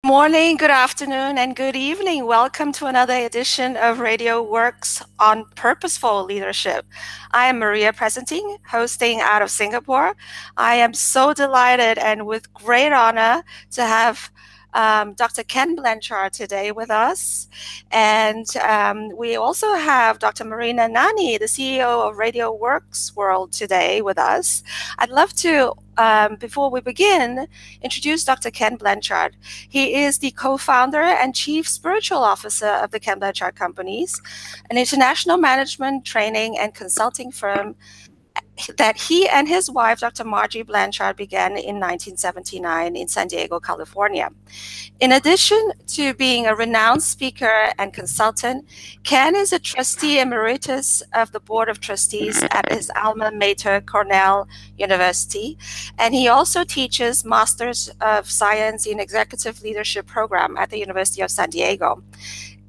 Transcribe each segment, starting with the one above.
Morning, good afternoon, and good evening. Welcome to another edition of Radio Works on Purposeful Leadership. I am Maria Pressentin, hosting out of Singapore. I am so delighted and with great honor to have Dr. Ken Blanchard today with us. And we also have Dr. Marina Nani, the CEO of Radio Works World today with us. I'd love to, before we begin, introduce Dr. Ken Blanchard. He is the co-founder and chief spiritual officer of the Ken Blanchard Companies, an international management training and consulting firm that he and his wife, Dr. Margie Blanchard, began in 1979 in San Diego, California. In addition to being a renowned speaker and consultant, Ken is a trustee emeritus of the Board of Trustees at his alma mater, Cornell University, and he also teaches Masters of Science in Executive Leadership program at the University of San Diego.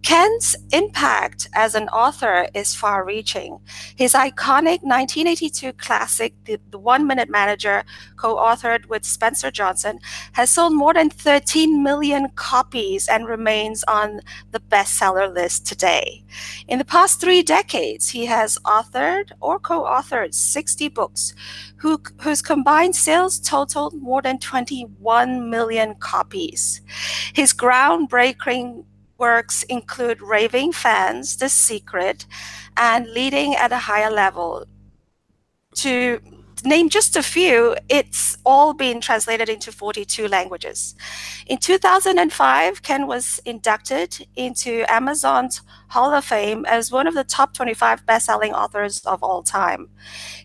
Ken's impact as an author is far-reaching. His iconic 1982 classic, The 1 Minute Manager, co-authored with Spencer Johnson, has sold more than 13 million copies and remains on the bestseller list today. In the past 3 decades, he has authored or co-authored 60 books, whose combined sales totaled more than 21 million copies. His groundbreaking works include Raving Fans, The Secret, and Leading at a Higher Level. To name just a few, it's all been translated into 42 languages. In 2005, Ken was inducted into Amazon's Hall of Fame as one of the top 25 best-selling authors of all time.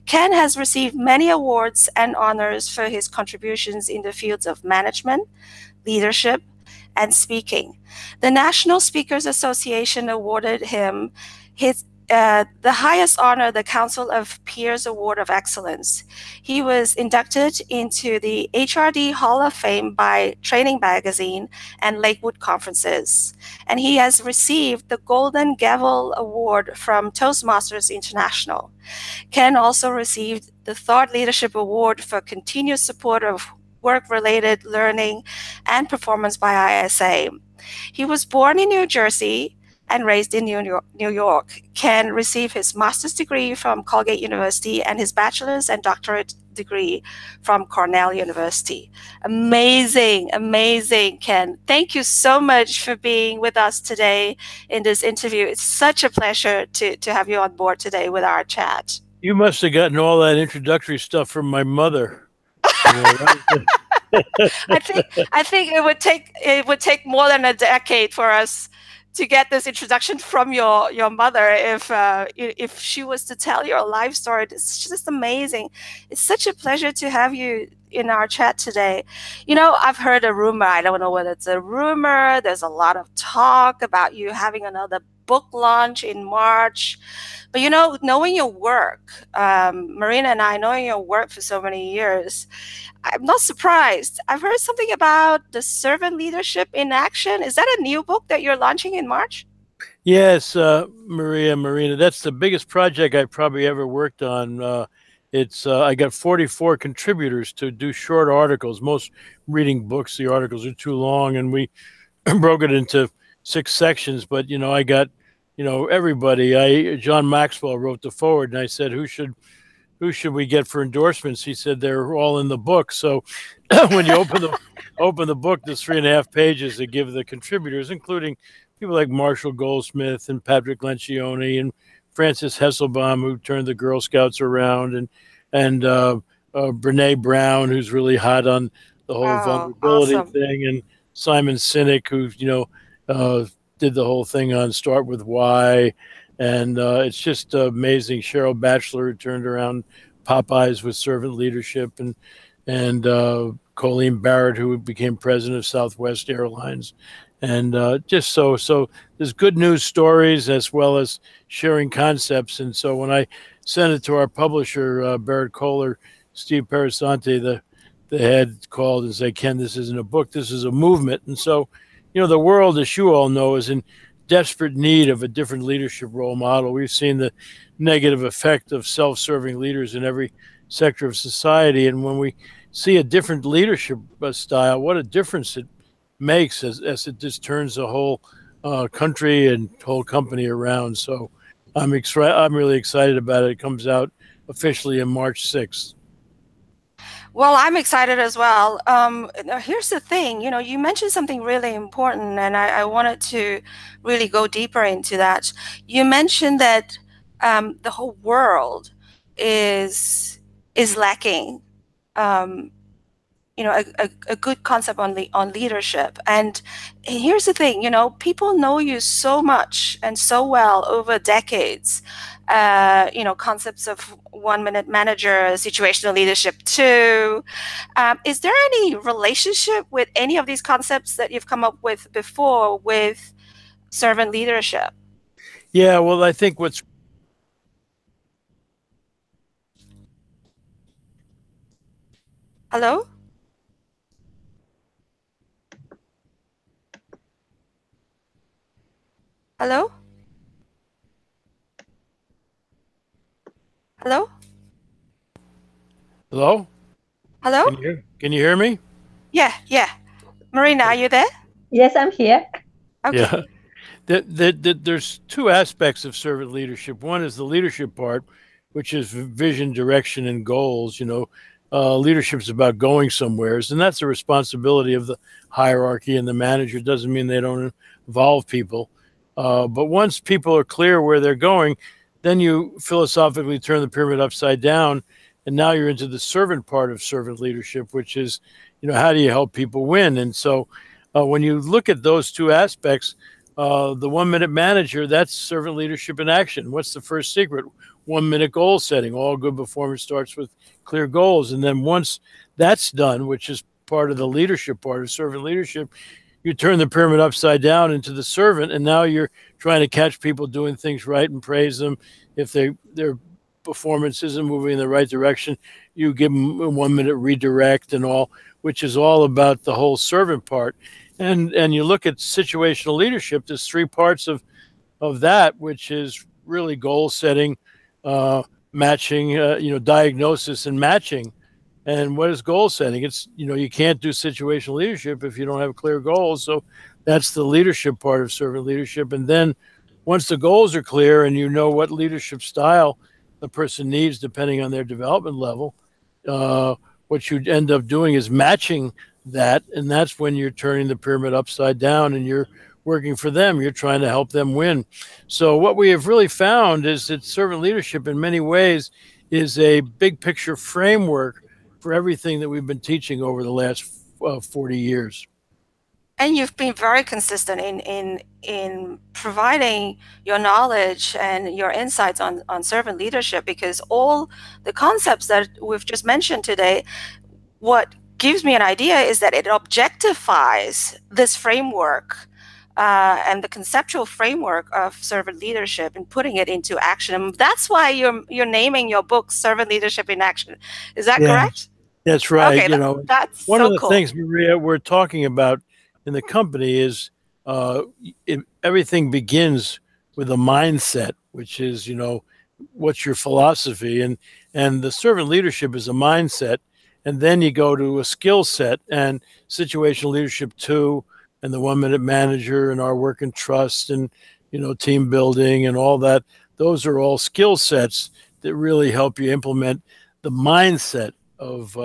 Ken has received many awards and honors for his contributions in the fields of management, leadership, and speaking. The National Speakers Association awarded him the highest honor, the Council of Peers Award of Excellence. He was inducted into the HRD Hall of Fame by Training Magazine and Lakewood Conferences. And he has received the Golden Gavel Award from Toastmasters International. Ken also received the Thought Leadership Award for continuous support of work-related learning and performance by ISA. He was born in New Jersey and raised in New York. Ken received his master's degree from Colgate University and his bachelor's and doctorate degree from Cornell University. Amazing, amazing, Ken. Thank you so much for being with us today in this interview. It's such a pleasure to have you on board today with our chat. You must have gotten all that introductory stuff from my mother. I think it would take more than a decade for us to get this introduction from your mother if she was to tell your life story. It's just amazing. It's such a pleasure to have you in our chat today. You know, I've heard a rumor. I don't know whether it's a rumor. There's a lot of talk about you having another book launch in March. But you know, knowing your work, Marina and I, knowing your work for so many years, I'm not surprised. I've heard something about the Servant Leadership in Action. Is that a new book that you're launching in March? Yes, Marina, that's the biggest project I probably ever worked on. I got 44 contributors to do short articles. Most reading books, the articles are too long, and we broke it into 6 sections. But you know, I got everybody. John Maxwell wrote the foreword, and I said, who should we get for endorsements? He said they're all in the book. So when you open the book, there's 3.5 pages that give the contributors, including people like Marshall Goldsmith and Patrick Lencioni and Francis Hesselbaum, who turned the Girl Scouts around, and Brene Brown, who's really hot on the whole vulnerability thing, and Simon Sinek, who did the whole thing on Start With Why. And it's just amazing. Cheryl Batchelor, who turned around Popeyes with servant leadership, and Colleen Barrett, who became president of Southwest Airlines. And just so there's good news stories as well as sharing concepts. And so when I sent it to our publisher, Barrett Kohler, Steve Perisante, the head, called and said, Ken, this isn't a book, this is a movement. And so, the world, as you all know, is in desperate need of a different leadership role model. We've seen the negative effect of self-serving leaders in every sector of society. And when we see a different leadership style, what a difference it makes as it just turns the whole country and whole company around. So I'm really excited about it. It comes out officially in March 6th. Well, I'm excited as well. Now here's the thing, you mentioned something really important, and I wanted to really go deeper into that. You mentioned that the whole world is lacking um, a good concept on leadership. And here's the thing, people know you so much and so well over decades. Concepts of 1-minute manager, situational leadership too. Is there any relationship with any of these concepts that you've come up with before with servant leadership? Yeah, well, I think what's Hello? Hello? Hello? Hello? Hello? Can you hear me? Yeah. Marina, are you there? Yes, I'm here. Okay. Yeah. There's two aspects of servant leadership. One is the leadership part, which is vision, direction, and goals. Leadership's about going somewheres, and that's the responsibility of the hierarchy and the manager. It doesn't mean they don't involve people. But once people are clear where they're going, then you philosophically turn the pyramid upside down, and now you're into the servant part of servant leadership, which is, how do you help people win? And so when you look at those two aspects, the 1-minute manager, that's servant leadership in action. What's the first secret? 1-minute goal setting. All good performance starts with clear goals. And then once that's done, which is part of the leadership part of servant leadership, you turn the pyramid upside down into the servant, and now you're trying to catch people doing things right and praise them. If their performance isn't moving in the right direction, you give them a 1-minute redirect and all, which is all about the whole servant part. And you look at situational leadership, there's three parts of that, which is really goal setting, matching, diagnosis and matching. And what is goal setting? It's, you can't do situational leadership if you don't have clear goals. So that's the leadership part of servant leadership. And then once the goals are clear and you know what leadership style the person needs, depending on their development level, what you end up doing is matching that. And that's when you're turning the pyramid upside down and you're working for them. You're trying to help them win. So what we have really found is that servant leadership in many ways is a big picture framework for everything that we've been teaching over the last 40 years. And you've been very consistent in providing your knowledge and your insights on servant leadership, because all the concepts that we've just mentioned today, what gives me an idea is that it objectifies this framework and the conceptual framework of servant leadership and putting it into action. And that's why you're naming your book Servant Leadership in Action. Is that correct? That's right. Okay, that's one so of the cool. things, Maria, we're talking about in the company is everything begins with a mindset, which is, what's your philosophy? And the servant leadership is a mindset. And then you go to a skill set and situational leadership too, and the 1-minute manager and our work and trust and, team building and all that. Those are all skill sets that really help you implement the mindset of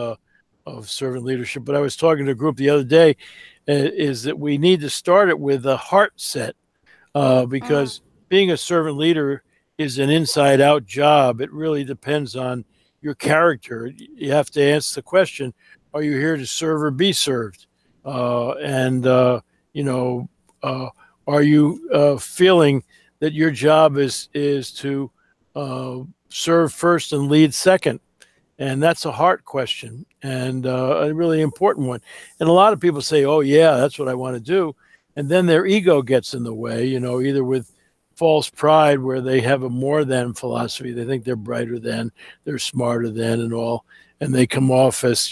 servant leadership. But I was talking to a group the other day, is that we need to start it with a heart set, because being a servant leader is an inside out job. It really depends on your character. You have to answer the question, are you here to serve or be served? Are you feeling that your job is to serve first and lead second? And that's a heart question, and a really important one. And a lot of people say, oh, yeah, that's what I want to do. And then their ego gets in the way, either with false pride, where they have a more than philosophy. They think they're brighter than, they're smarter than and all. And they come off as,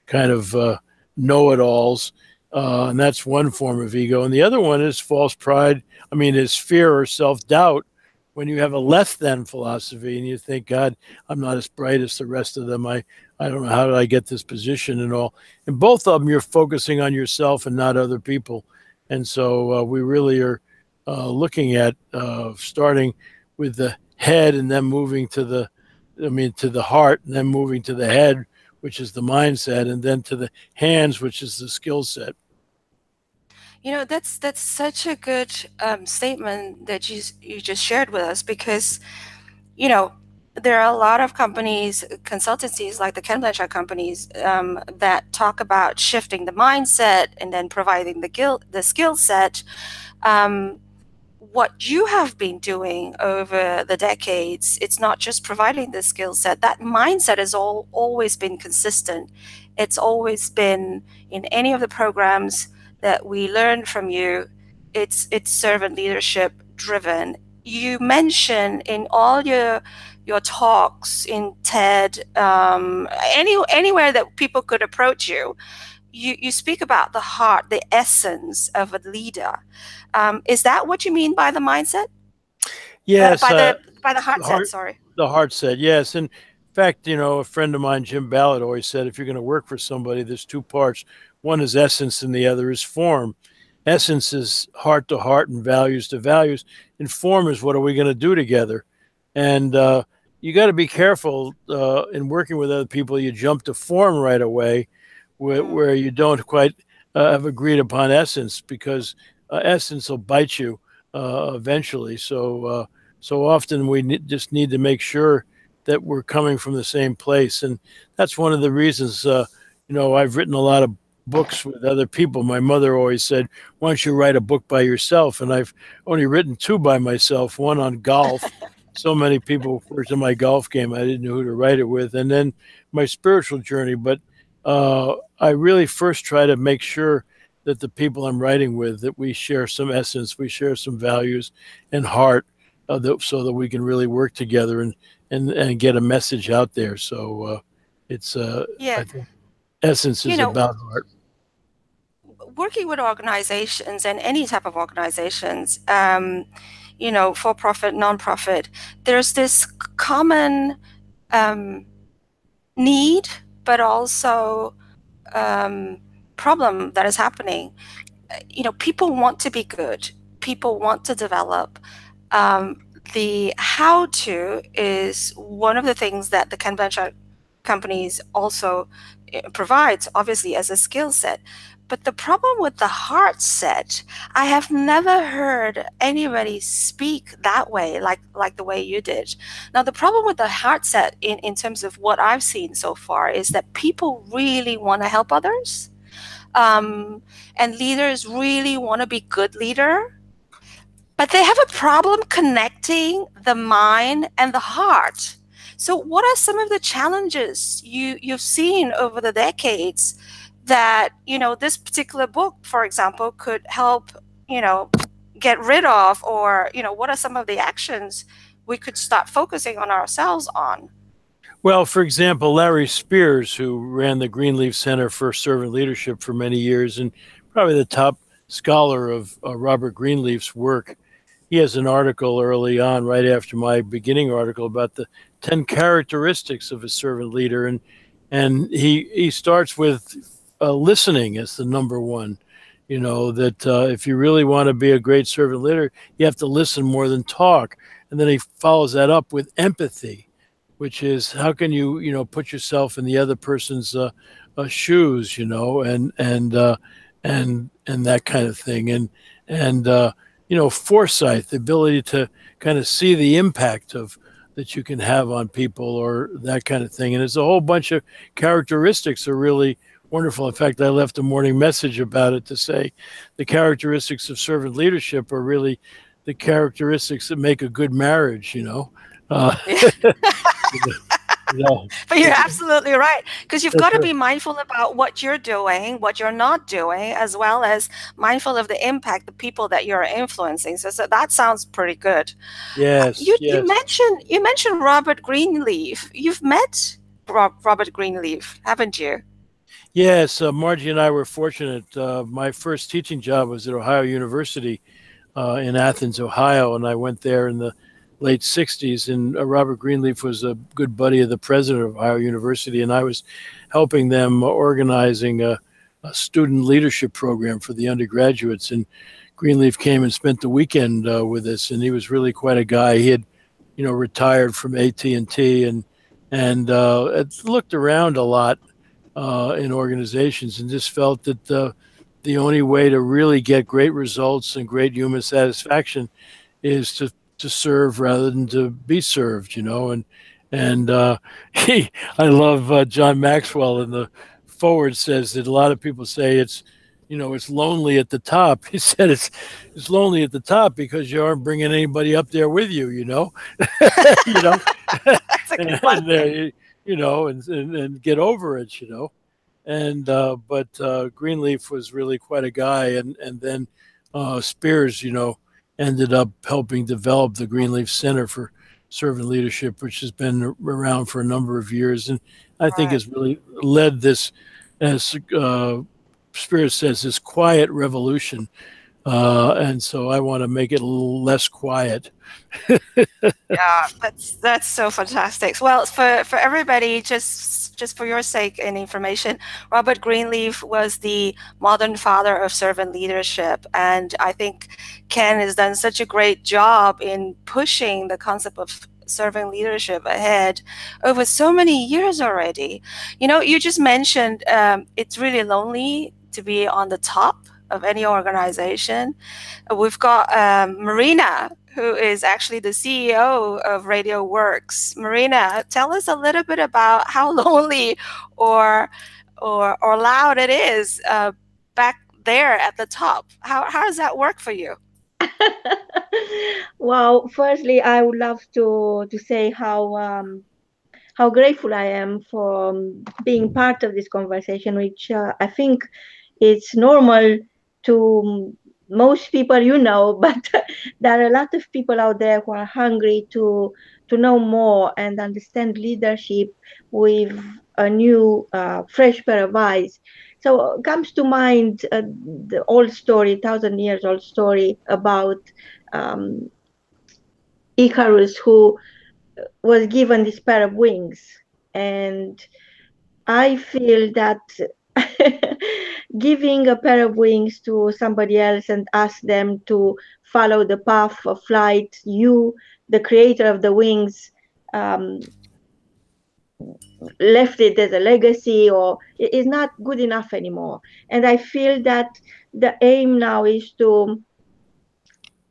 kind of know-it-alls. And that's one form of ego. And the other one is false pride. Is fear or self-doubt. When you have a less than philosophy and you think, God, I'm not as bright as the rest of them. I I don't know, how did I get this position and all. And both of them, you're focusing on yourself and not other people. And so we really are looking at starting with the head and then moving to to the heart, and then moving to the head, which is the mindset, and then to the hands, which is the skill set. That's such a good statement that you just shared with us, because you know there are a lot of companies, consultancies like the Ken Blanchard companies, that talk about shifting the mindset and then providing the skill set. Um, what you have been doing over the decades, it's not just providing the skill set. That mindset has always been consistent. It's always been in any of the programs that we learned from you. It's servant leadership driven. You mention in all your talks in TED, anywhere that people could approach you, you speak about the heart, the essence of a leader. Is that what you mean by the mindset? Yes, By the heart the set, heart, sorry. the heart set. Yes, in fact, a friend of mine, Jim Ballard, always said if you're going to work for somebody, there's two parts. One is essence, and the other is form. Essence is heart to heart and values to values, and form is what are we going to do together. And you got to be careful in working with other people. You jump to form right away, where you don't quite have agreed upon essence, because essence will bite you eventually. So often we just need to make sure that we're coming from the same place, and that's one of the reasons. I've written a lot of books with other people. My mother always said, "Why don't you write a book by yourself?" And I've only written two by myself. One on golf. So many people were to my golf game, I didn't know who to write it with, and then my spiritual journey. But I really first try to make sure that the people I'm writing with, that we share some essence, we share some values and heart, so that we can really work together and get a message out there. So it's Yeah. I think essence is about heart. Working with organizations, and any type of organizations, for profit, non-profit, there's this common need, but also problem that is happening. People want to be good. People want to develop. The how to is one of the things that the Ken Blanchard companies also provides, obviously, as a skill set. But the problem with the heart set, I have never heard anybody speak that way, like the way you did. Now, the problem with the heart set in terms of what I've seen so far is that people really want to help others. And leaders really want to be good leader, but they have a problem connecting the mind and the heart. So what are some of the challenges you've seen over the decades that, this particular book, for example, could help, get rid of? Or, what are some of the actions we could start focusing on ourselves on? Well, for example, Larry Spears, who ran the Greenleaf Center for Servant Leadership for many years, and probably the top scholar of Robert Greenleaf's work, he has an article early on, right after my beginning article, about the 10 characteristics of a servant leader. And he starts with listening as the number one. That if you really want to be a great servant leader, you have to listen more than talk. And then he follows that up with empathy, which is how can you put yourself in the other person's shoes, and that kind of thing, and foresight, the ability to kind of see the impact that you can have on people, or that kind of thing. And there's a whole bunch of characteristics that are really wonderful. In fact, I left a morning message about it to say the characteristics of servant leadership are really the characteristics that make a good marriage. But you're absolutely right, because you've got to be mindful about what you're doing, what you're not doing, as well as mindful of the impact, the people that you're influencing. So that sounds pretty good. Yes. You mentioned Robert Greenleaf. You've met Robert Greenleaf, haven't you? Yes, Margie and I were fortunate. My first teaching job was at Ohio University in Athens, Ohio, and I went there in the late 60s. And Robert Greenleaf was a good buddy of the president of Ohio University, and I was helping them organizing a student leadership program for the undergraduates. And Greenleaf came and spent the weekend with us, and he was really quite a guy. He had, retired from AT&T and had looked around a lot in organizations, and just felt that the only way to really get great results and great human satisfaction is to serve rather than to be served, and I love John Maxwell in the forward says that a lot of people say it's lonely at the top. He said it's lonely at the top because you aren't bringing anybody up there with you, you know, That's a good one. and get over it, And but Greenleaf was really quite a guy, and then Spears, ended up helping develop the Greenleaf Center for Servant Leadership, which has been around for a number of years, and I think Right. has really led this, as Spirit says, this quiet revolution. And so I want to make it a little less quiet. Yeah, that's so fantastic. Well, for everybody, just for your sake and information, Robert Greenleaf was the modern father of servant leadership, and I think Ken has done such a great job in pushing the concept of servant leadership ahead over so many years already. You just mentioned it's really lonely to be on the top of any organization. We've got Marina, who is actually the CEO of Radio Works. Marina, tell us a little bit about how lonely or or loud it is back there at the top. How does that work for you? Well, firstly, I would love to say how grateful I am for being part of this conversation, which I think it's normal to most people, but there are a lot of people out there who are hungry to know more and understand leadership with a new, fresh pair of eyes. So comes to mind the old story, 1,000 years old story about um, Icarus, who was given this pair of wings. And I feel that giving a pair of wings to somebody else and ask them to follow the path of flight, you, the creator of the wings, um, left it as a legacy, or it is not good enough anymore. And I feel that the aim now is to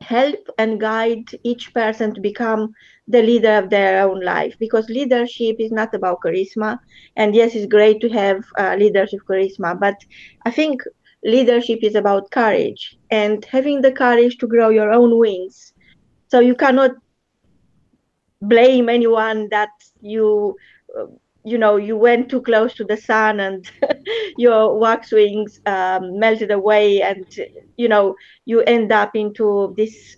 help and guide each person to become the leader of their own life, because leadership is not about charisma. And yes, it's great to have leadership charisma, but I think leadership is about courage and having the courage to grow your own wings. So you cannot blame anyone that uh, you went too close to the sun and your wax wings melted away, and you end up into this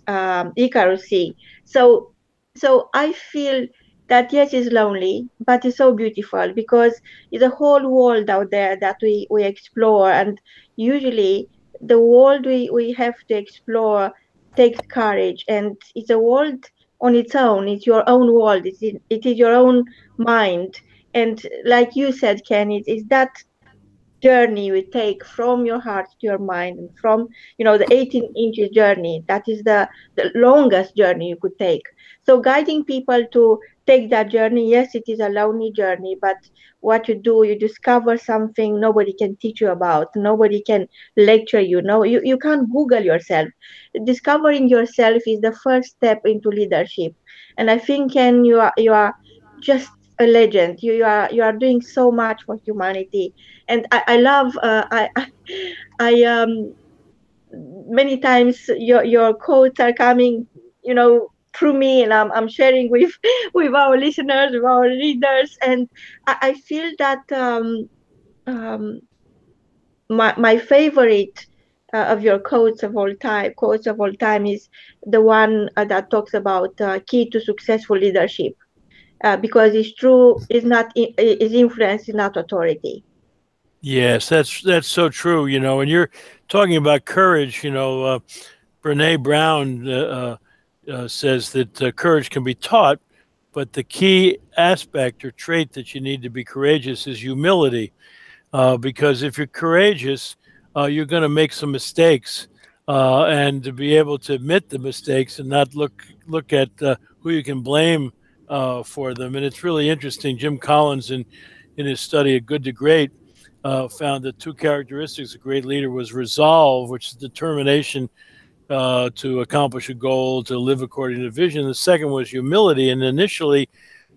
Icarus Sea. So I feel that yes, it's lonely, but it's so beautiful because it's a whole world out there that we explore, and usually the world we have to explore takes courage, and it's a world on its own. It's your own world. It is your own mind. And like you said, Ken, it's that journey you take from your heart to your mind, and from the 18 inches journey, that is the longest journey you could take. So guiding people to take that journey, yes, it is a lonely journey, but what you do, you discover something nobody can teach you about, nobody can lecture you. No, you can't Google yourself. Discovering yourself is the first step into leadership. And I think, Ken, you are just a legend. You are doing so much for humanity. And I love I many times your quotes are coming through me, and I'm sharing with with our listeners, with our readers. And I feel that um, my favorite of your quotes of all time is the one that talks about key to successful leadership, because it's true, is influence is not authority. Yes, that's so true. And you're talking about courage. Brene Brown says that courage can be taught, but the key aspect or trait that you need to be courageous is humility. Because if you're courageous, you're going to make some mistakes, and to be able to admit the mistakes and not look at who you can blame for them. And it's really interesting. Jim Collins, in his study of Good to Great, found that two characteristics of a great leader was resolve, which is determination to accomplish a goal, to live according to vision. The second was humility. And initially,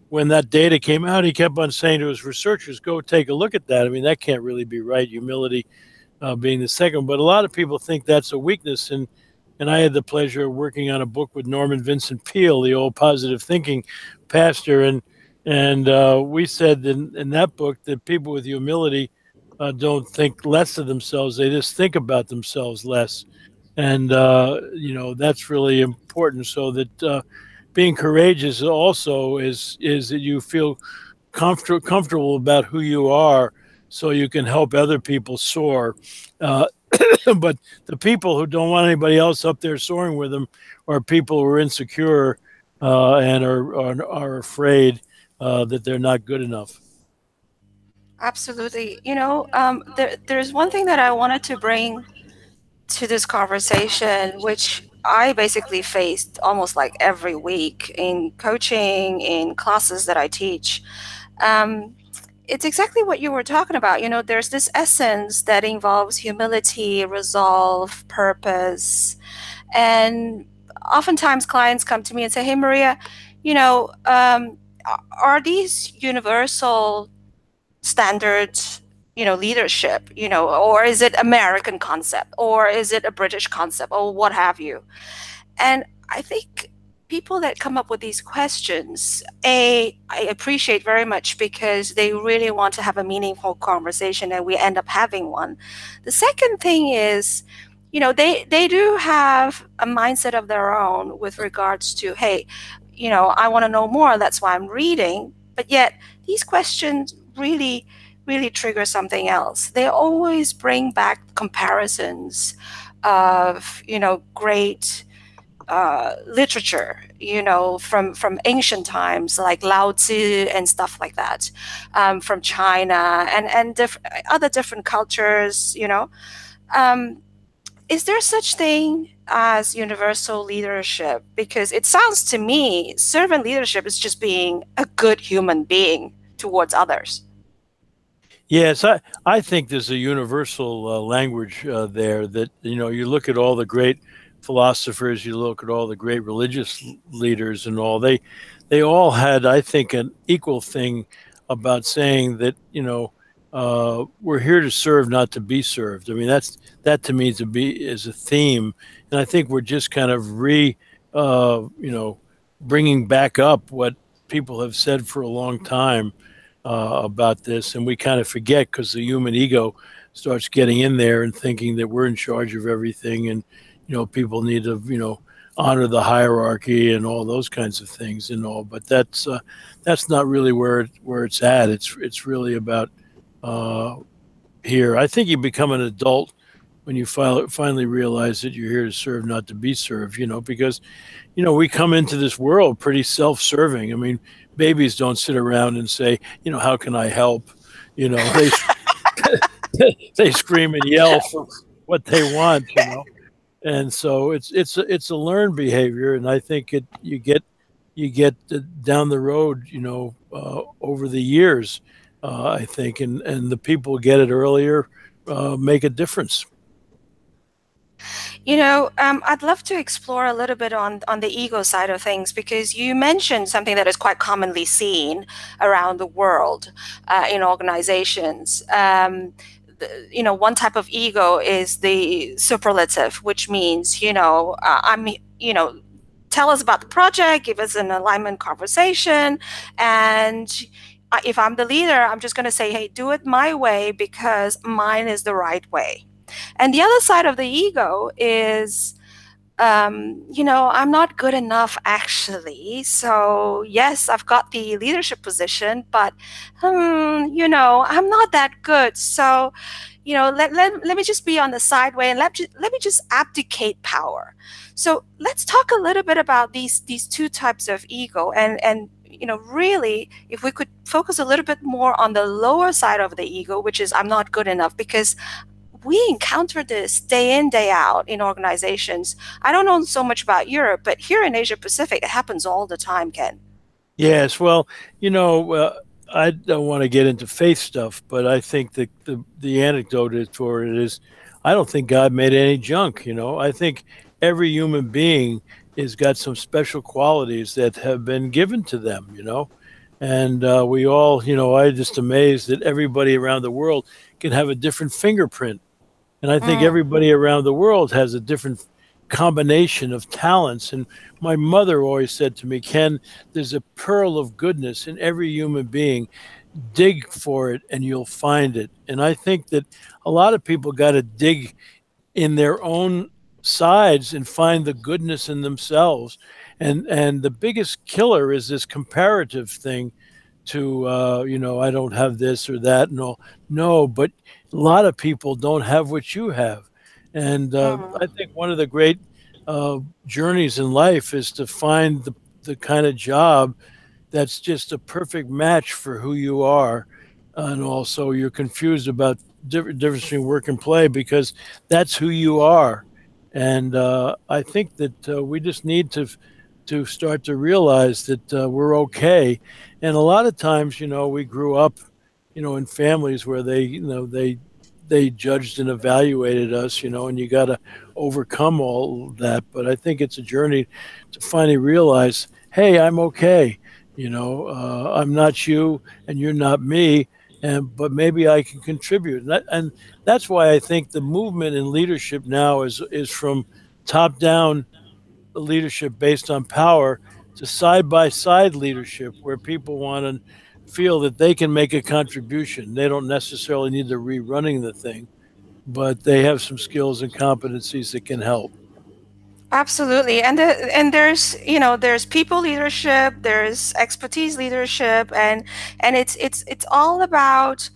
when that data came out, he kept on saying to his researchers, go take a look at that. I mean, that can't really be right, humility being the second. But a lot of people think that's a weakness. And I had the pleasure of working on a book with Norman Vincent Peale, the old positive thinking pastor. And we said in that book that people with humility don't think less of themselves. They just think about themselves less. And, that's really important, so that being courageous also is that you feel comfortable about who you are, so you can help other people soar. But the people who don't want anybody else up there soaring with them are people who are insecure and are afraid that they're not good enough. Absolutely. There's one thing that I wanted to bring to this conversation, which I basically faced almost like every week in coaching, in classes that I teach. It's exactly what you were talking about. There's this essence that involves humility, resolve, purpose. And oftentimes clients come to me and say, hey, Maria, are these universal standards, leadership, or is it American concept, or is it a British concept, or what have you? And I think people that come up with these questions, I appreciate very much, because they really want to have a meaningful conversation, and we end up having one. The second thing is, they do have a mindset of their own with regards to, hey, I want to know more, that's why I'm reading. But yet these questions really trigger something else. They always bring back comparisons of great literature, from ancient times, like Lao Tzu and stuff like that, from China and other different cultures. Is there such thing as universal leadership? Because it sounds to me servant leadership is just being a good human being towards others. Yes, I think there's a universal language there that, you look at all the great philosophers, you look at all the great religious leaders and all, they all had, I think, an equal thing about saying that, we're here to serve, not to be served. I mean, that to me is a theme. And I think we're just kind of bringing back up what people have said for a long time about this, and we kind of forget because the human ego starts getting in there and thinking that we're in charge of everything, and people need to honor the hierarchy and all those kinds of things and all. But that's not really where it's at. It's really about here. I think you become an adult when you finally realize that you're here to serve, not to be served. Because we come into this world pretty self-serving. I mean, babies don't sit around and say, how can I help? They they scream and yell for what they want. And so it's a learned behavior, and I think you get down the road, over the years. I think, and the people get it earlier, make a difference. I'd love to explore a little bit on the ego side of things, because you mentioned something that is quite commonly seen around the world in organizations. One type of ego is the superlative, which means, tell us about the project, give us an alignment conversation, and if I'm the leader, I'm just going to say, hey, do it my way because mine is the right way. And the other side of the ego is, I'm not good enough, actually. So yes, I've got the leadership position, but, I'm not that good. So, let me just be on the sideway and let me just abdicate power. So let's talk a little bit about these two types of ego, and really, if we could focus a little bit more on the lower side of the ego, which is I'm not good enough, because we encounter this day in, day out in organizations. I don't know so much about Europe, but here in Asia Pacific, it happens all the time, Ken. Yes, well, I don't want to get into faith stuff, but I think the anecdote for it is, I don't think God made any junk. I think every human being has got some special qualities that have been given to them. And we all, I just amazed that everybody around the world can have a different fingerprint. And I think Mm. everybody around the world has a different combination of talents. And my mother always said to me, Ken, there's a pearl of goodness in every human being. Dig for it and you'll find it. And I think that a lot of people got to dig in their own sides and find the goodness in themselves. And the biggest killer is this comparative thing to I don't have this or that. No, but a lot of people don't have what you have. And I Mm. think one of the great journeys in life is to find the kind of job that's just a perfect match for who you are. And also you're confused about difference between work and play because that's who you are. And I think that we just need to start to realize that we're okay. And a lot of times, we grew up, in families where they judged and evaluated us, and you got to overcome all that. But I think it's a journey to finally realize, hey, I'm okay. I'm not you, and you're not me, but maybe I can contribute. And that's why I think the movement in leadership now is from top down leadership based on power to side by side leadership where people want to feel that they can make a contribution. They don't necessarily need to rerunning the thing, but they have some skills and competencies that can help. Absolutely. And there's people leadership, there's expertise leadership, and it's all about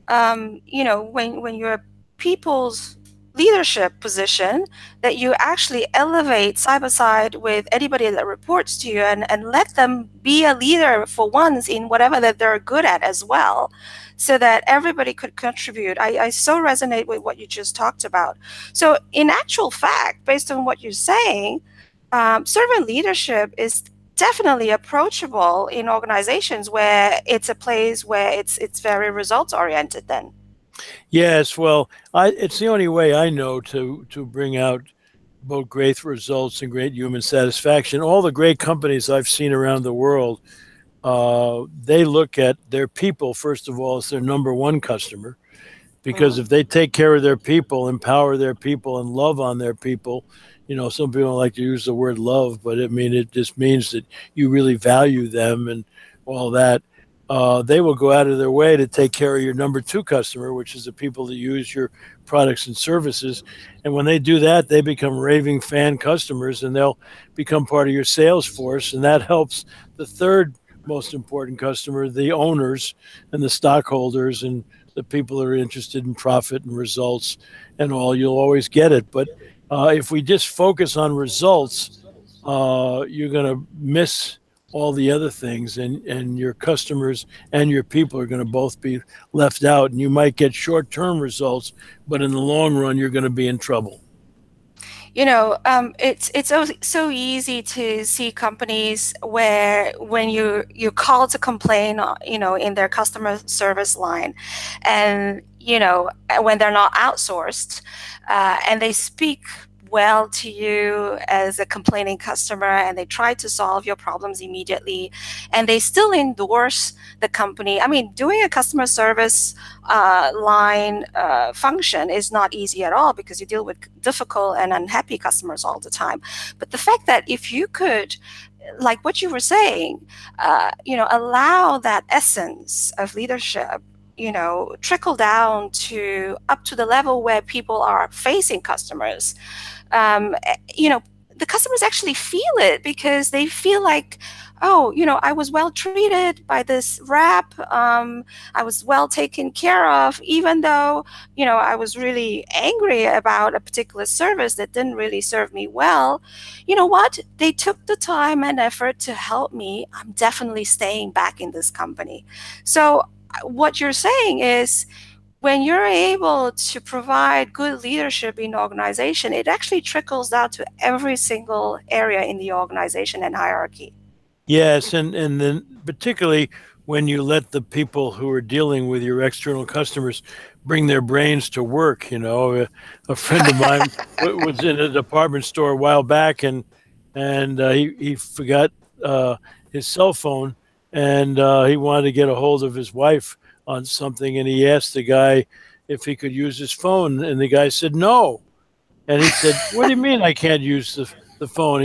when you're a people's leadership position, that you actually elevate side by side with anybody that reports to you, and let them be a leader for once in whatever that they're good at as well, so that everybody could contribute. I so resonate with what you just talked about. So in actual fact, based on what you're saying, servant leadership is definitely approachable in organizations where it's a place where it's very results oriented then. Yes, well, it's the only way I know to bring out both great results and great human satisfaction. All the great companies I've seen around the world, they look at their people first of all as their number one customer, because Mm. if they take care of their people, empower their people, and love on their people, some people don't like to use the word love, but it just means that you really value them and all that. They will go out of their way to take care of your number two customer, which is the people that use your products and services. And when they do that, they become raving fan customers and they'll become part of your sales force. And that helps the third most important customer, the owners and the stockholders and the people that are interested in profit and results and all. You'll always get it. But if we just focus on results, you're going to miss all the other things, and your customers and your people are going to both be left out, and you might get short-term results, but in the long run you're going to be in trouble. It's so easy to see companies where when you call to complain, in their customer service line, and when they're not outsourced, and they speak well to you as a complaining customer, and they try to solve your problems immediately, and they still endorse the company. I mean, doing a customer service line function is not easy at all, because you deal with difficult and unhappy customers all the time. But the fact that if you could, like what you were saying, allow that essence of leadership, trickle down to up to the level where people are facing customers, um, you know, the customers actually feel it, because they feel like, oh, I was well treated by this rep. I was well taken care of, even though, I was really angry about a particular service that didn't really serve me well. You know what? They took the time and effort to help me. I'm definitely staying back in this company. So what you're saying is, when you're able to provide good leadership in the organization, it actually trickles down to every single area in the organization and hierarchy. Yes, and then particularly when you let the people who are dealing with your external customers bring their brains to work. A friend of mine was in a department store a while back, and he forgot his cell phone, and he wanted to get a hold of his wife on something, and he asked the guy if he could use his phone, and the guy said no. And he said, "What do you mean I can't use the phone?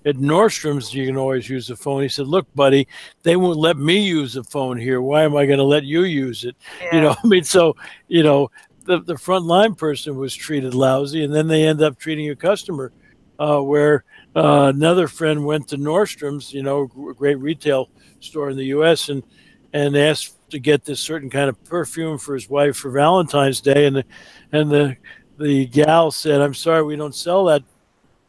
At Nordstrom's you can always use the phone." He said, "Look, buddy, they won't let me use the phone here. Why am I going to let you use it?" Yeah. I mean, so the frontline person was treated lousy, and then they end up treating a customer. Where another friend went to Nordstrom's, a great retail store in the U.S., and asked to get this certain kind of perfume for his wife for Valentine's Day, and the gal said, "I'm sorry, we don't sell that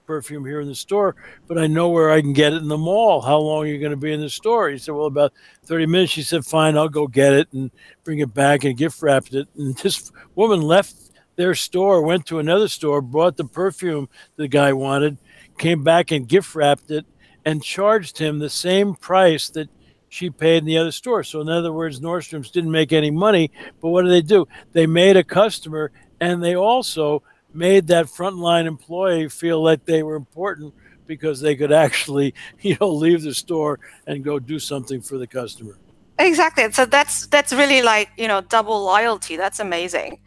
perfume here in the store, but I know where I can get it in the mall. How long are you going to be in the store?" He said, "Well, about 30 minutes." She said, "Fine, I'll go get it and bring it back," and gift wrapped it. And this woman left their store, went to another store, bought the perfume the guy wanted, came back and gift wrapped it, and charged him the same price that she paid in the other store. So in other words, Nordstrom's didn't make any money, but what do? They made a customer, and they also made that frontline employee feel like they were important, because they could actually, leave the store and go do something for the customer. Exactly. So that's really like, double loyalty. That's amazing.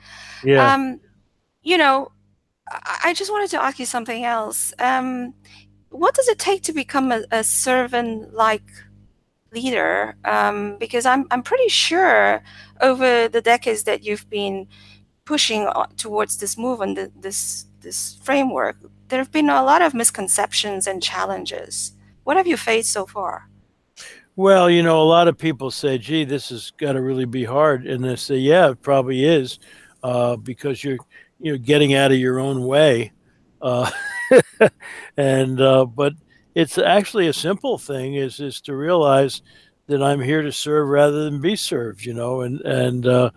Yeah. I just wanted to ask you something else. What does it take to become a servant-like leader? Because I'm pretty sure over the decades that you've been pushing towards this movement, this framework, there have been a lot of misconceptions and challenges. What have you faced so far? Well, a lot of people say, "Gee, this has got to really be hard," and they say, "Yeah, it probably is, because you're getting out of your own way," uh, and but it's actually a simple thing, is to realize that I'm here to serve rather than be served. And I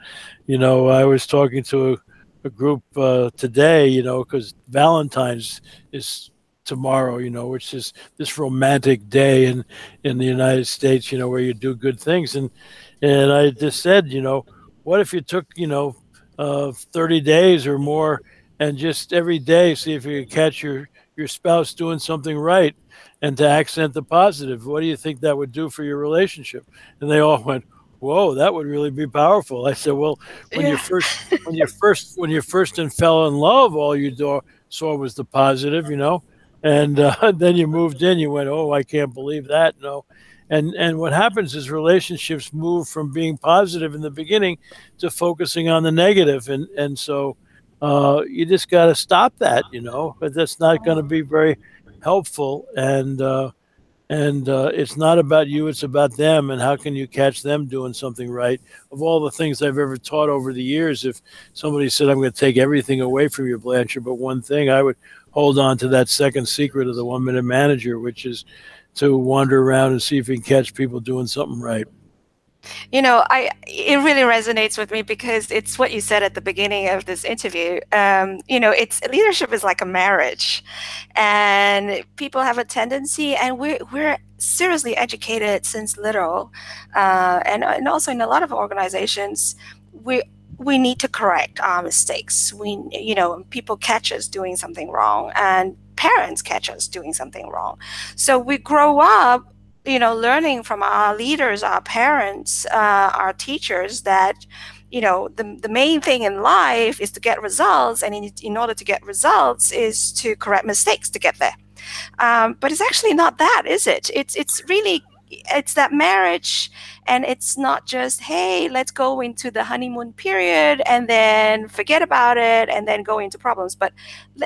was talking to a group today, because Valentine's is tomorrow, which is this romantic day in the United States, where you do good things. And I just said, what if you took, 30 days or more, and just every day see if you could catch your spouse doing something right, and to accent the positive. What do you think that would do for your relationship? And they all went, "Whoa, that would really be powerful." I said, "Well, when you first and fell in love, all you saw was the positive, and then you moved in, you went, 'Oh, I can't believe that.'" And what happens is relationships move from being positive in the beginning to focusing on the negative, and so you just got to stop that, but that's not going to be very helpful. And it's not about you, it's about them, and how can you catch them doing something right. Of all the things I've ever taught over the years, if somebody said, "I'm going to take everything away from you, Blanchard, but one thing," I would hold on to that second secret of the 1-minute manager, which is to wander around and see if you can catch people doing something right. It really resonates with me, because it's what you said at the beginning of this interview. It's leadership is like a marriage, and people have a tendency, and we're seriously educated since little, and also in a lot of organizations, we need to correct our mistakes. People catch us doing something wrong, and parents catch us doing something wrong. So we grow up learning from our leaders, our parents, our teachers, that, the main thing in life is to get results. And in order to get results is to correct mistakes to get there. But it's actually not that, is it? It's really, it's that marriage, and it's not just, hey, let's go into the honeymoon period and then forget about it and then go into problems. But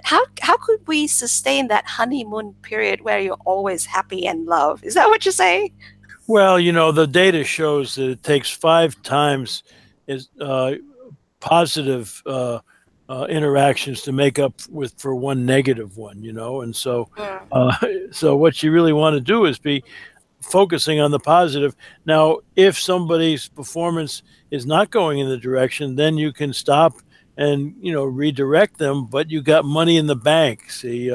how could we sustain that honeymoon period where you're always happy and love? Is that what you're saying? Well, the data shows that it takes 5 times as positive interactions to make up for one negative one, and so so what you really want to do is be focusing on the positive. Now, if somebody's performance is not going in the direction, then you can stop and redirect them, but you got money in the bank. See,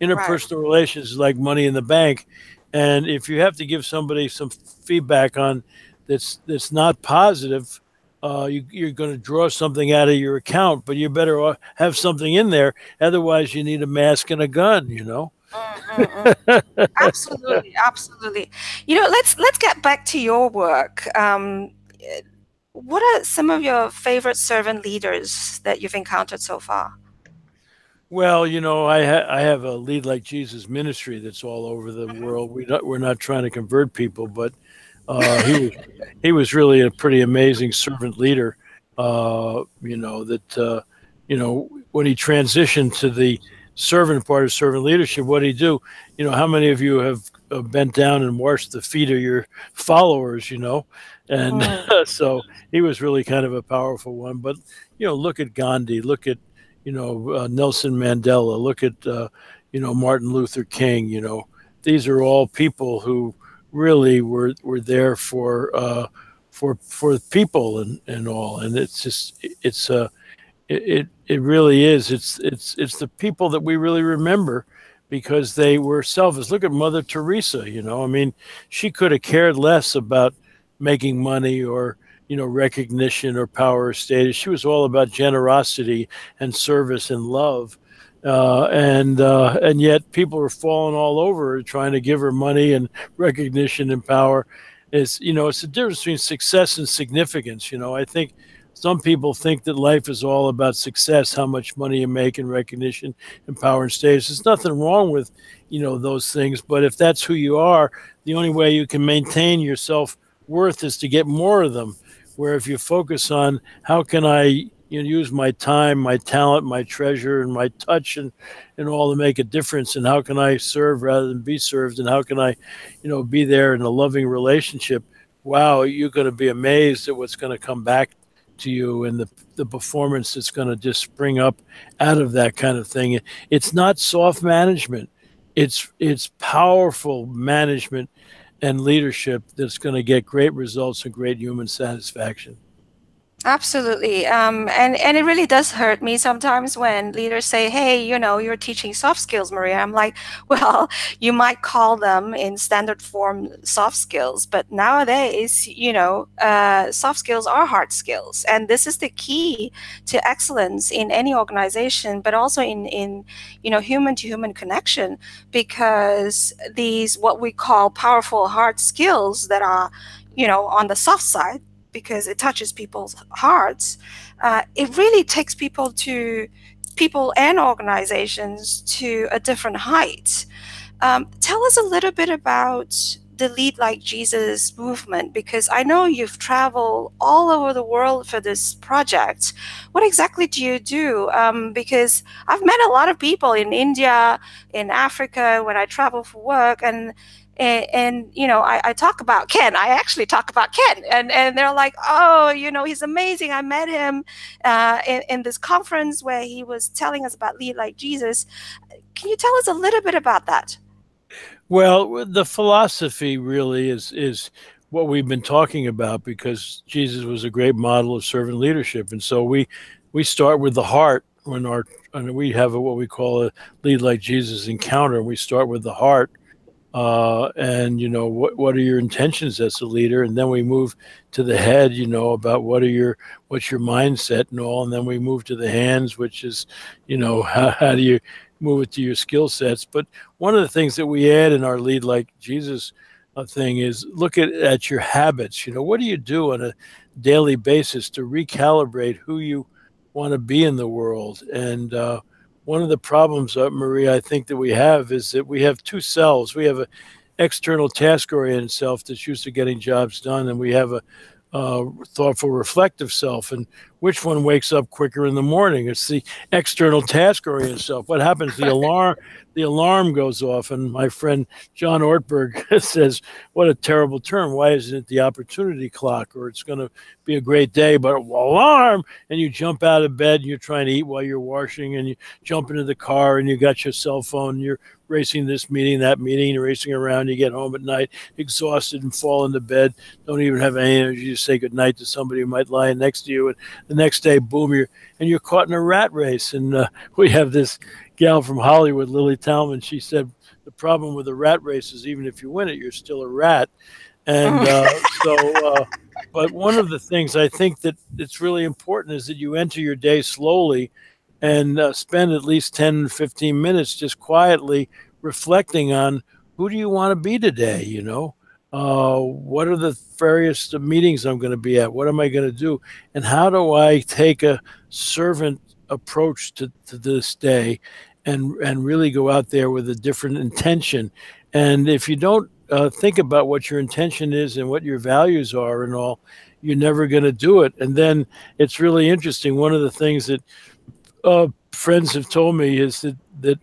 interpersonal relations is like money in the bank, and if you have to give somebody some feedback on that's not positive, you're going to draw something out of your account, but you better have something in there. Otherwise, you need a mask and a gun, Absolutely, absolutely. Let's get back to your work. What are some of your favorite servant leaders that you've encountered so far? Well, I have a Lead Like Jesus ministry that's all over the world. We're not trying to convert people, but he was really a pretty amazing servant leader. That when he transitioned to the servant part of servant leadership, what did he do? How many of you have bent down and washed the feet of your followers? And so he was really kind of a powerful one. But look at Gandhi, look at Nelson Mandela, look at Martin Luther King. These are all people who really were there for people and all, and it's just it really is. It's the people that we really remember because they were selfless. Look at Mother Teresa. I mean, she could have cared less about making money or recognition or power or status. She was all about generosity and service and love. And yet people are falling all over her trying to give her money and recognition and power. It's the difference between success and significance. I think some people think that life is all about success, how much money you make and recognition and power and status. There's nothing wrong with those things, but if that's who you are, the only way you can maintain your self-worth is to get more of them. Where if you focus on how can I use my time, my talent, my treasure, and my touch and all to make a difference, and how can I serve rather than be served, and how can I be there in a loving relationship, wow, you're going to be amazed at what's going to come back to you and the performance that's going to just spring up out of that kind of thing. It's not soft management. It's powerful management and leadership that's going to get great results and great human satisfaction. Absolutely. And it really does hurt me sometimes when leaders say, hey, you're teaching soft skills, Maria. I'm like, well, you might call them in standard form soft skills, but nowadays, soft skills are hard skills. And this is the key to excellence in any organization, but also in human to human connection, because these, what we call powerful hard skills that are, on the soft side, because it touches people's hearts, it really takes people and organizations to a different height. Tell us a little bit about the Lead Like Jesus movement, because I know you've traveled all over the world for this project. What exactly do you do? Because I've met a lot of people in India, in Africa, when I travel for work, and I talk about Ken. I actually talk about Ken, and they're like, oh, he's amazing. I met him in this conference where he was telling us about Lead Like Jesus. Can you tell us a little bit about that? Well, the philosophy really is what we've been talking about, because Jesus was a great model of servant leadership, and so we start with the heart when we have what we call a Lead Like Jesus encounter. We start with the heart. And what are your intentions as a leader, and then we move to the head, about what's your mindset and all, and then we move to the hands, which is how do you move it to your skill sets. But one of the things that we add in our Lead Like Jesus thing is look at your habits. What do you do on a daily basis to recalibrate who you want to be in the world? And one of the problems, Maria, I think that we have is that we have two selves. We have external task-oriented self that's used to getting jobs done, and we have a thoughtful, reflective self. And which one wakes up quicker in the morning? It's the external task-oriented self. What happens? The alarm goes off, and my friend John Ortberg says, "What a terrible term! Why isn't it the opportunity clock? Or it's going to be a great day, but alarm!" And you jump out of bed, and you're trying to eat while you're washing, and you jump into the car, and you got your cell phone, and you're racing this meeting, that meeting, you're racing around. You get home at night, exhausted, and fall into bed. Don't even have any energy to say goodnight to somebody who might lie next to you. And the next day, boom, you're caught in a rat race. And we have this gal from Hollywood, Lily Talman. She said the problem with a rat race is even if you win it, you're still a rat. And but one of the things I think that it's really important is that you enter your day slowly and spend at least 10, 15 minutes just quietly reflecting on who do you want to be today, what are the various meetings I'm going to be at? What am I going to do? And how do I take a servant approach to this day and really go out there with a different intention? And if you don't think about what your intention is and what your values are and all, you're never going to do it. And then it's really interesting. One of the things that friends have told me is that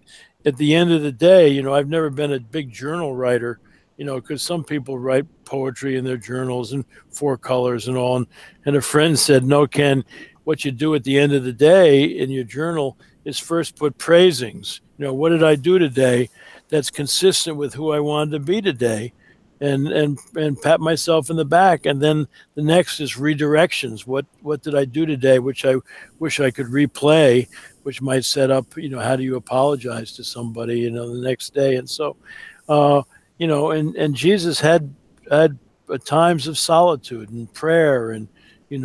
at the end of the day, I've never been a big journal writer, because some people write poetry in their journals and 4 colors and all. And a friend said, "No, Ken, what you do at the end of the day in your journal is first put praisings. What did I do today that's consistent with who I wanted to be today? And pat myself in the back. And then the next is redirections. What did I do today, which I wish I could replay, which might set up, how do you apologize to somebody, the next day?" And so, and Jesus had times of solitude and prayer and,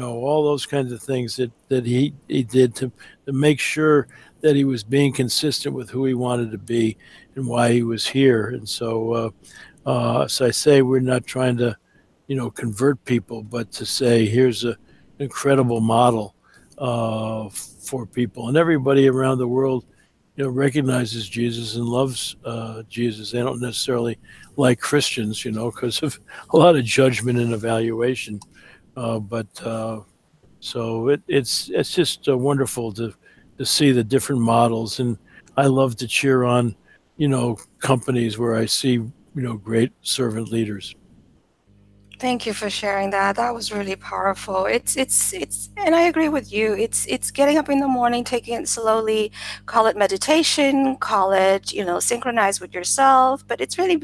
all those kinds of things that he did to make sure that he was being consistent with who he wanted to be and why he was here. And so, so I say we're not trying to, convert people, but to say here's an incredible model for people, and everybody around the world, recognizes Jesus and loves Jesus. They don't necessarily like Christians, because of a lot of judgment and evaluation. So it's just wonderful to see the different models, and I love to cheer on, companies where I see great servant leaders. Thank you for sharing that. That was really powerful. It's and I agree with you. It's getting up in the morning, taking it slowly, call it meditation, call it, synchronize with yourself, but it's really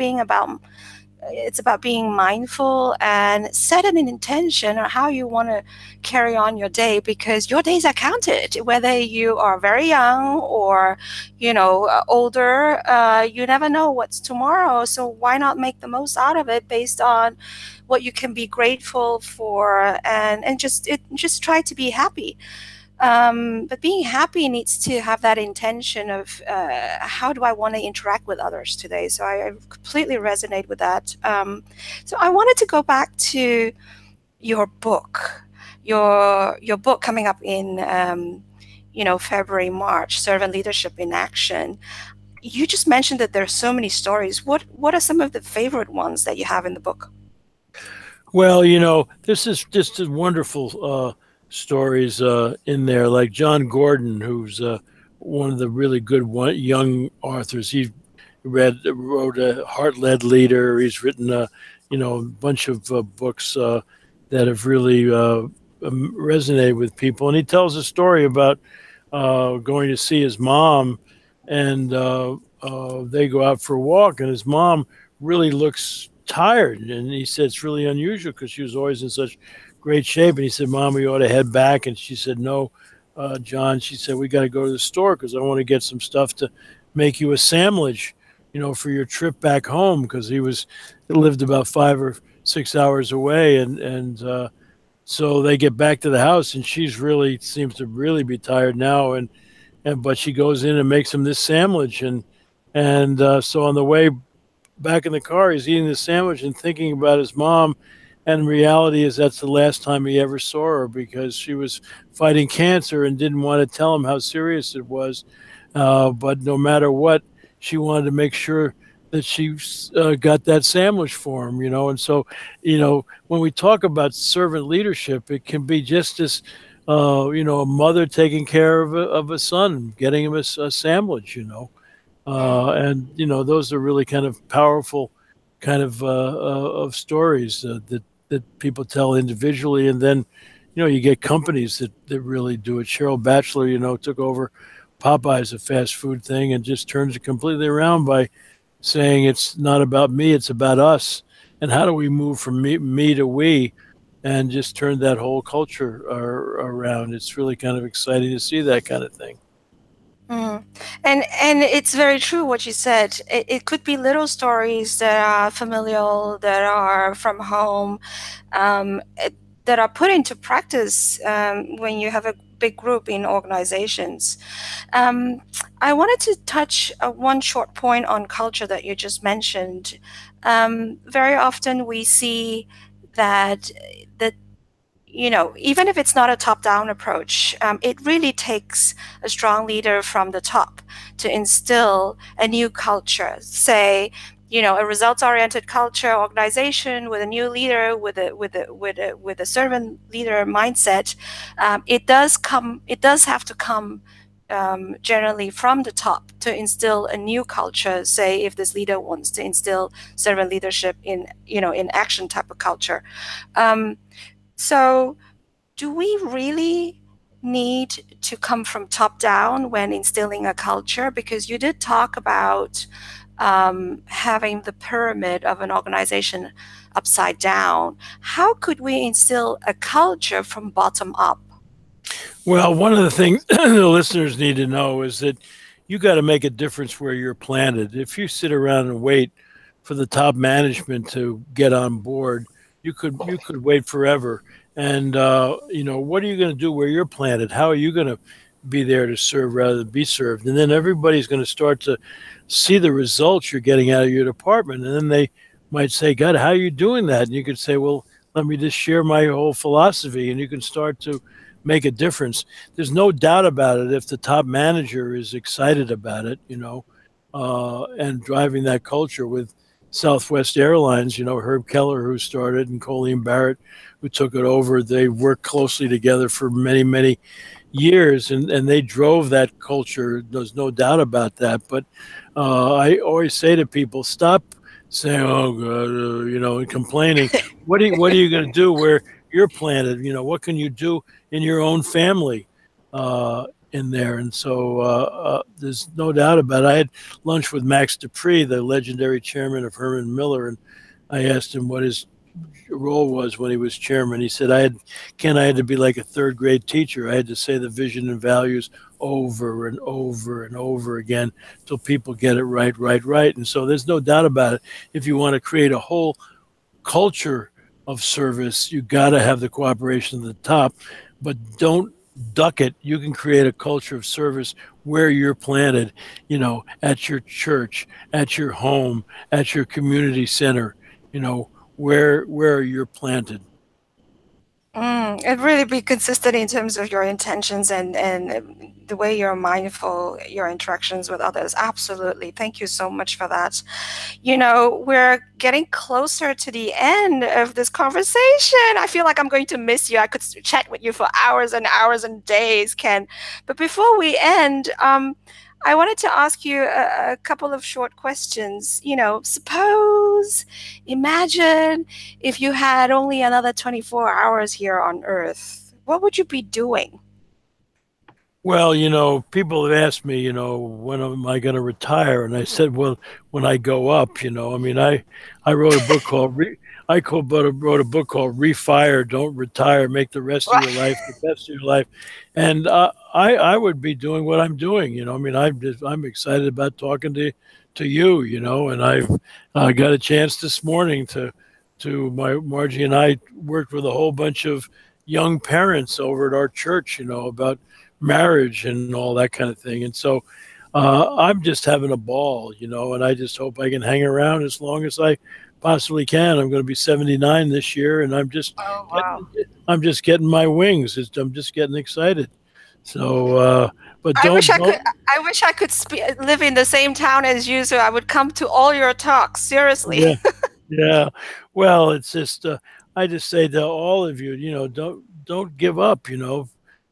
it's about being mindful and set an intention on how you want to carry on your day, because your days are counted, whether you are very young or, older. You never know what's tomorrow. So why not make the most out of it based on what you can be grateful for, and just try to be happy. But being happy needs to have that intention of how do I want to interact with others today? So I completely resonate with that. So I wanted to go back to your book, your book coming up in February, March, Servant Leadership in Action. You just mentioned that there are so many stories. What are some of the favorite ones that you have in the book? Well, this is just a wonderful stories in there, like John Gordon, who's one of the really good young authors. He wrote a Heart-Led Leader. He's written a bunch of books that have really resonated with people. And he tells a story about going to see his mom, and they go out for a walk, and his mom really looks tired. And he said it's really unusual because she was always in such great shape. And he said, "Mom, we ought to head back." And she said, "No, John," she said, "we got to go to the store because I want to get some stuff to make you a sandwich, for your trip back home," because he lived about 5 or 6 hours away. And so they get back to the house, and she's really seems to really be tired now. But she goes in and makes him this sandwich. And so on the way back in the car, he's eating the sandwich and thinking about his mom. And reality is that's the last time he ever saw her, because she was fighting cancer and didn't want to tell him how serious it was. But no matter what, she wanted to make sure that she got that sandwich for him, and so, when we talk about servant leadership, it can be just as, a mother taking care of a son, getting him a sandwich, and those are really kind of powerful kind of stories that people tell individually, and then you get companies that really do it. Cheryl Batchelor, took over Popeyes, a fast food thing, and just turns it completely around by saying it's not about me, it's about us, and how do we move from me to we, and just turn that whole culture around. It's really kind of exciting to see that kind of thing. Mm. And it's very true what you said. It could be little stories that are familial, that are from home, that are put into practice when you have a big group in organizations. I wanted to touch one short point on culture that you just mentioned. Very often we see that even if it's not a top-down approach, it really takes a strong leader from the top to instill a new culture. Say, a results-oriented culture organization with a new leader, with a servant leader mindset. It does have to come generally from the top to instill a new culture. Say, if this leader wants to instill servant leadership in action type of culture. So do we really need to come from top down when instilling a culture? Because you did talk about having the pyramid of an organization upside down. How could we instill a culture from bottom up? Well, one of the things the listeners need to know is that you got to make a difference where you're planted. If you sit around and wait for the top management to get on board, you could wait forever. And what are you going to do where you're planted? How are you going to be there to serve rather than be served? And then everybody's going to start to see the results you're getting out of your department, and then they might say, God, how are you doing that? And you could say, well, let me just share my whole philosophy, and you can start to make a difference. There's no doubt about it. If the top manager is excited about it, and driving that culture with Southwest Airlines, Herb Keller, who started, and Colleen Barrett, who took it over. They worked closely together for many, many years, and they drove that culture. There's no doubt about that. But I always say to people, stop saying, "Oh God," and complaining. What are you going to do where you're planted? What can you do in your own family? In there. And so there's no doubt about it. I had lunch with Max Dupree, the legendary chairman of Herman Miller, and I asked him what his role was when he was chairman. He said, I had to be like a third grade teacher. I had to say the vision and values over and over and over again till people get it right. And so there's no doubt about it. If you want to create a whole culture of service, you got to have the cooperation of the top, but don't duck it. You can create a culture of service where you're planted, at your church, at your home, at your community center, where you're planted. And really be consistent in terms of your intentions and the way you're mindful, your interactions with others. Absolutely. Thank you so much for that. We're getting closer to the end of this conversation. I feel like I'm going to miss you. I could chat with you for hours and hours and days, Ken. But before we end, I wanted to ask you a couple of short questions. Imagine if you had only another 24 hours here on Earth, what would you be doing? Well, people have asked me, when am I going to retire? And I said, well, when I go up, I wrote a book called wrote a book called Refire, Don't Retire, Make the Rest of Your Life the Best of Your Life. And I would be doing what I'm doing. I'm excited about talking to you, and I've got a chance this morning to Margie and I worked with a whole bunch of young parents over at our church, about marriage and all that kind of thing. And so I'm just having a ball, and I just hope I can hang around as long as I possibly can. I'm going to be 79 this year, and I'm just getting my wings. I'm just getting excited. So, But I wish I could. don't. I wish I could live in the same town as you, so I would come to all your talks. Seriously. Yeah, yeah. Well, it's just I just say to all of you, don't give up. You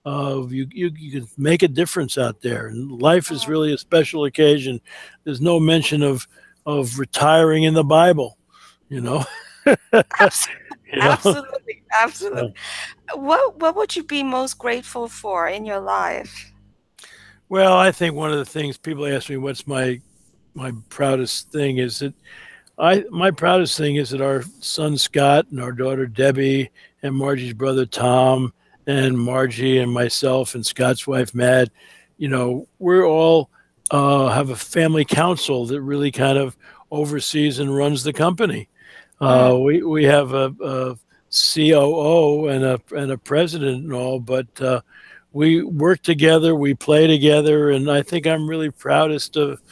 can make a difference out there, and life is really a special occasion. There's no mention of retiring in the Bible, you know. Absolutely, absolutely. What would you be most grateful for in your life? Well, I think one of the things people ask me, what's my proudest thing, is that my proudest thing is that our son Scott and our daughter Debbie and Margie's brother Tom and Margie and myself and Scott's wife Mad, we're all have a family council that really kind of oversees and runs the company. We have a COO and a president and all, but we work together, we play together, and I think I'm really proudest of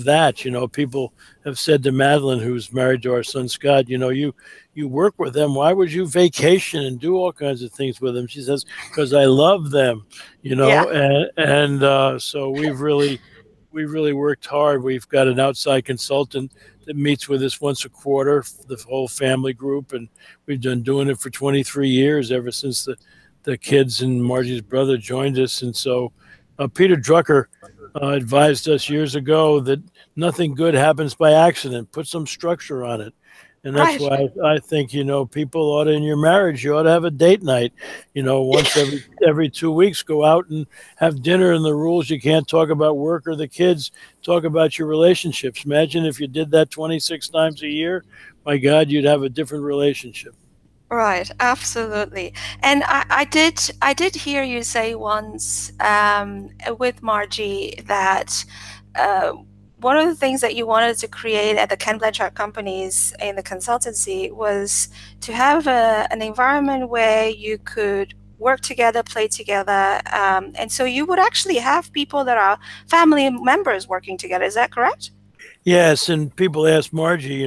that. People have said to Madeline, who's married to our son Scott, you work with them. Why would you vacation and do all kinds of things with them? She says, because I love them, Yeah. and so we've really worked hard. We've got an outside consultant that meets with us once a quarter, the whole family group, and we've been doing it for 23 years, ever since the kids and Margie's brother joined us. And so Peter Drucker advised us years ago that nothing good happens by accident. Put some structure on it. And that's why I think, people ought to, in your marriage, you ought to have a date night, once every 2 weeks, go out and have dinner. And the rules, you can't talk about work or the kids, talk about your relationships. Imagine if you did that 26 times a year. My God, you'd have a different relationship. Right, absolutely. And I did hear you say once with Margie that one of the things that you wanted to create at the Ken Blanchard companies in the consultancy was to have an environment where you could work together, play together, and so you would actually have people that are family members working together. Is that correct? Yes, and people ask Margie,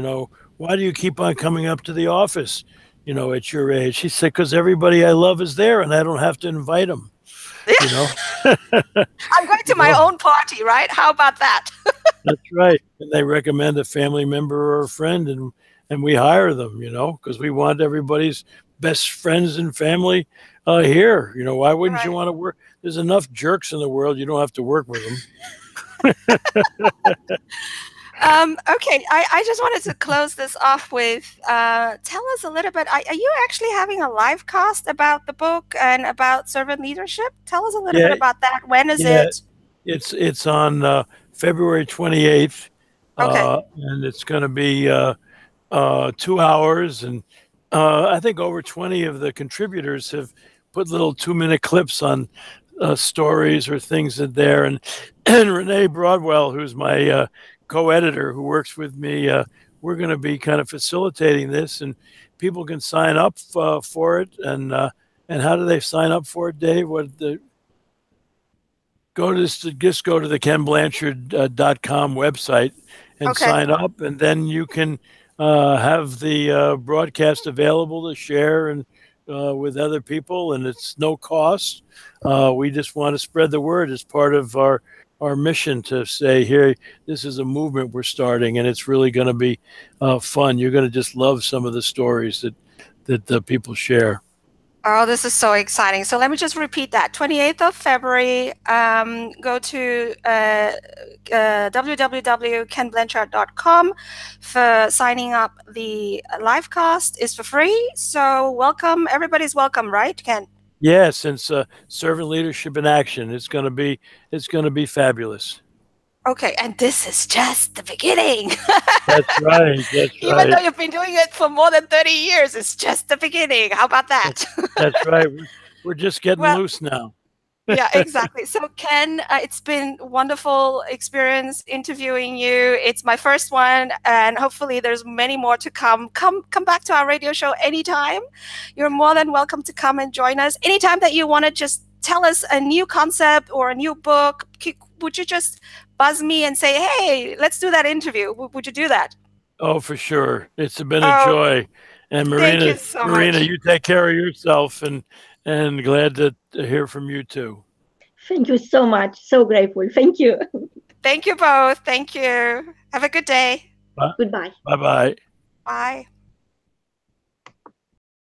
why do you keep on coming up to the office? At your age. She said, because everybody I love is there and I don't have to invite them. I'm going to my own party, right? How about that? That's right. And they recommend a family member or a friend, and we hire them, because we want everybody's best friends and family here. Why wouldn't you want to work? There's enough jerks in the world. You don't have to work with them. Okay, I just wanted to close this off with tell us a little bit. Are you actually having a live cast about the book and about servant leadership? Tell us a little bit about that. When is it? It's on February 28th. Okay. And it's going to be 2 hours. And I think over 20 of the contributors have put little 2-minute clips on stories or things in there. And Renee Broadwell, who's my co-editor who works with me, we're going to be kind of facilitating this, and people can sign up for it. And how do they sign up for it, Dave? Go to the KenBlanchard.com website and sign up, and then you can have the broadcast available to share and with other people, and it's no cost. We just want to spread the word as part of our mission to say, here, this is a movement we're starting, and it's really going to be fun. You're going to just love some of the stories that the people share. Oh, this is so exciting. So let me just repeat that. 28th of February, go to www.kenblanchard.com for signing up. The live cast is for free. So welcome. Everybody's welcome, right, Ken? Yes, it's servant leadership in action. It's going to be fabulous. Okay, and this is just the beginning. That's right. Even though you've been doing it for more than 30 years, it's just the beginning. How about that? That's right. We're just getting loose now. Yeah, exactly. So Ken, it's been a wonderful experience interviewing you. It's my first one, and hopefully there's many more to come. Come back to our radio show anytime. You're more than welcome to come and join us. Anytime that you want to just tell us a new concept or a new book, would you just buzz me and say, hey, let's do that interview? Would you do that? Oh, for sure. It's been a joy. And Marina, thank you so much. you take care of yourself, and glad to hear from you too. Thank you so much. So grateful. Thank you. Thank you both. Thank you. Have a good day. Goodbye. Bye bye. Bye.